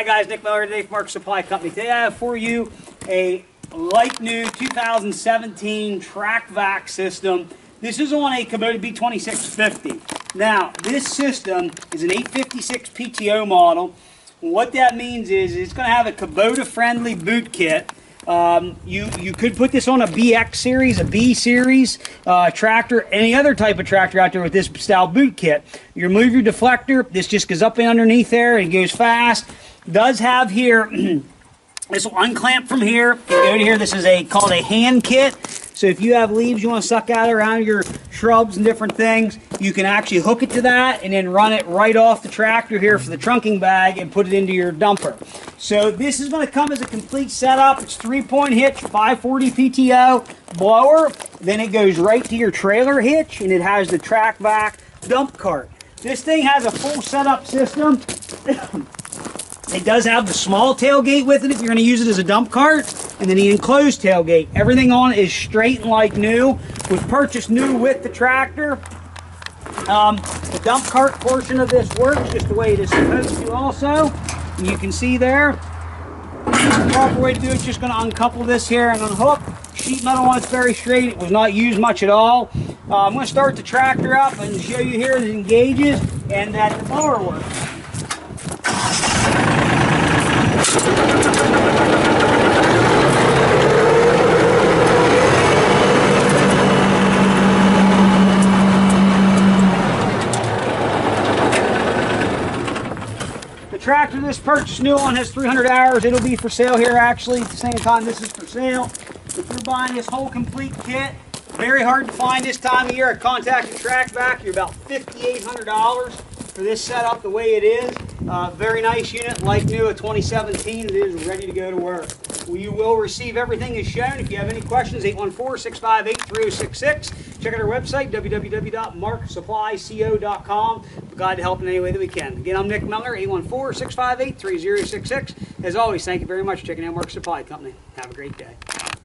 Hi guys, Nick Miller today from Mark Supply Company. Today I have for you a like new 2017 TRAC VAC system. This is on a Kubota B2650. Now, this system is an 856 PTO model. What that means is it's going to have a Kubota friendly boot kit. You could put this on a BX series, a B series tractor, any other type of tractor out there with this style boot kit. You remove your deflector, this just goes up and underneath there and goes fast. Does have here, this will unclamp from here and go to here. This is called a hand kit. So if you have leaves you want to suck out around your shrubs and different things, you can actually hook it to that and then run it right off the tractor here for the trunking bag and put it into your dumper. So this is going to come as a complete setup. It's 3-point hitch, 540 PTO, blower. Then it goes right to your trailer hitch and it has the TRAC VAC dump cart. This thing has a full setup system. It does have the small tailgate with it if you're going to use it as a dump cart, and then the enclosed tailgate. Everything on it is straight and like new. Was purchased new with the tractor. The dump cart portion of this works just the way it is supposed to also. And you can see there, the proper way to do it is just going to uncouple this here and unhook. Sheet metal on it's very straight. It was not used much at all. I'm going to start the tractor up and show you here that it engages and that the blower works. The tractor this purchased new on has 300 hours. It'll be for sale here actually at the same time this is for sale. If you're buying this whole complete kit, very hard to find this time of year. I contacted TRAC VAC. You're about $5,800 for this setup the way it is. Very nice unit, like new, a 2017. It is ready to go to work. You will receive everything as shown. If you have any questions, 814-658-3066. Check out our website, www.marksupplyco.com. We're glad to help in any way that we can. Again, I'm Nick Miller, 814-658-3066. As always, thank you very much for checking out Mark Supply Company. Have a great day.